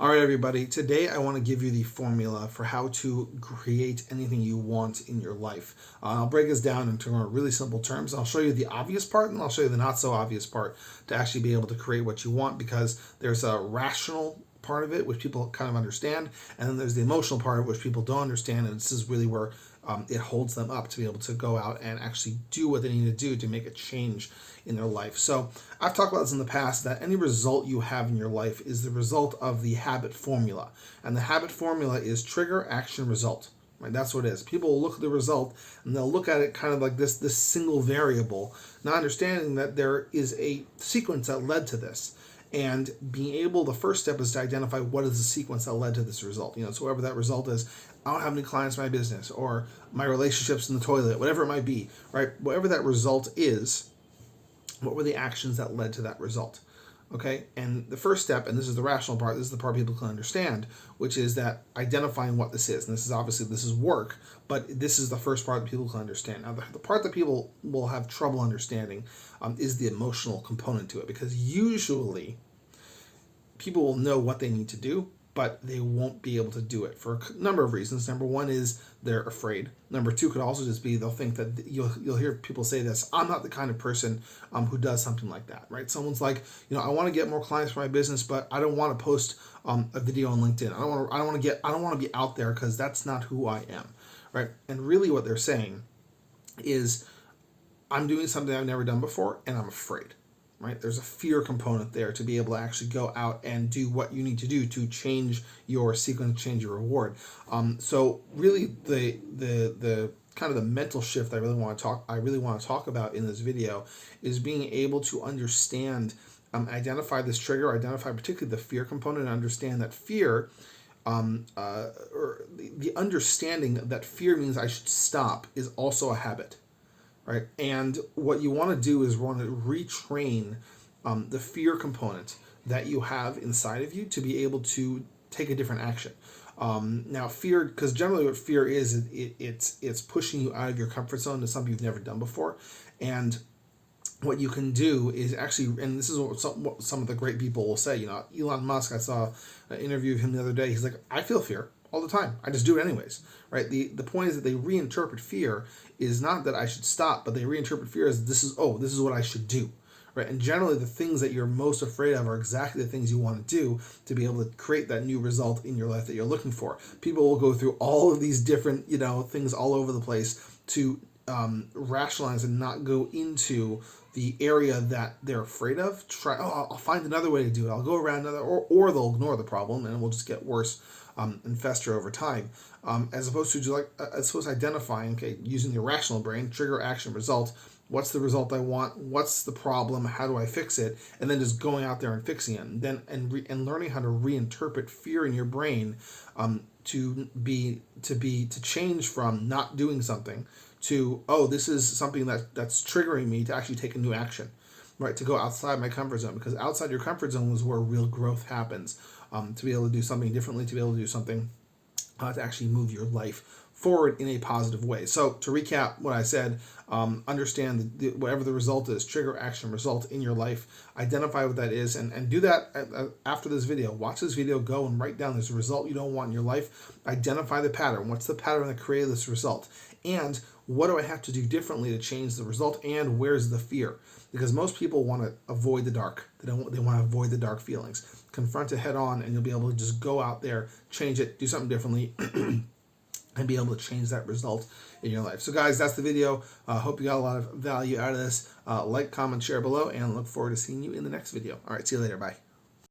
All right, everybody. Today I want to give you the formula for how to create anything you want in your life. I'll break this down into really simple terms. I'll show you the obvious part and I'll show you the not so obvious part to actually be able to create what you want, because there's a rational part of it which people kind of understand, and then there's the emotional part of which people don't understand, and this is really where it holds them up to be able to go out and actually do what they need to do to make a change in their life. So I've talked about this in the past, that any result you have in your life is the result of the habit formula, and the habit formula is trigger, action, result. Right, that's what it is. People will look at the result and they'll look at it kind of like this single variable, not understanding that there is a sequence that led to this. And being able, the first step is to identify what is the sequence that led to this result. So whatever that result is, I don't have any clients in my business, or my relationships in the toilet, whatever it might be, right? Whatever that result is, what were the actions that led to that result? Okay, and the first step, and this is the rational part, this is the part people can understand, which is that identifying what this is. And this is obviously, this is work, but this is the first part that people can understand. Now, the part that people will have trouble understanding is the emotional component to it, because usually people will know what they need to do, but they won't be able to do it for a number of reasons. Number one is they're afraid. Number two could also just be they'll think that you'll hear people say this: I'm not the kind of person who does something like that, right? Someone's like, I want to get more clients for my business, but I don't want to post a video on LinkedIn. I don't want to be out there because that's not who I am, right? And really what they're saying is, I'm doing something I've never done before and I'm afraid. Right? There's a fear component there to be able to actually go out and do what you need to do to change your sequence, change your reward. So really, the kind of the mental shift I really want to talk about in this video is being able to understand, identify this trigger, identify particularly the fear component, and understand that fear, or the understanding that fear means I should stop, is also a habit. Right, and what you want to do is want to retrain the fear component that you have inside of you to be able to take a different action. Now, fear, because generally what fear is, it's pushing you out of your comfort zone to something you've never done before, and what you can do is actually, and this is what some of the great people will say. Elon Musk, I saw an interview of him the other day. He's like, I feel fear all the time. I just do it anyways, right? The point is that they reinterpret fear is not that I should stop, but they reinterpret fear as this is what I should do, right? And generally the things that you're most afraid of are exactly the things you want to do to be able to create that new result in your life that you're looking for. People will go through all of these different, things all over the place to rationalize and not go into the area that they're afraid of. I'll find another way to do it. I'll go around another, or they'll ignore the problem and it will just get worse and fester over time. As opposed to identifying, using the rational brain, trigger, action, result. What's the result I want? What's the problem? How do I fix it? And then just going out there and fixing it, and then and learning how to reinterpret fear in your brain to change from not doing something to, this is something that's triggering me to actually take a new action, right? To go outside my comfort zone, because outside your comfort zone is where real growth happens. To be able to do something differently, to be able to do something to actually move your life forward in a positive way. So to recap what I said, understand whatever the result is, trigger, action, result in your life, identify what that is, and do that after this video. Watch this video, go and write down this result you don't want in your life, identify the pattern. What's the pattern that created this result? And what do I have to do differently to change the result? And where's the fear? Because most people want to avoid the dark. They want to avoid the dark feelings. Confront it head on, and you'll be able to just go out there, change it, do something differently, and be able to change that result in your life. So guys, that's the video. Hope you got a lot of value out of this. Like, comment, share below, and look forward to seeing you in the next video. All right, see you later. Bye.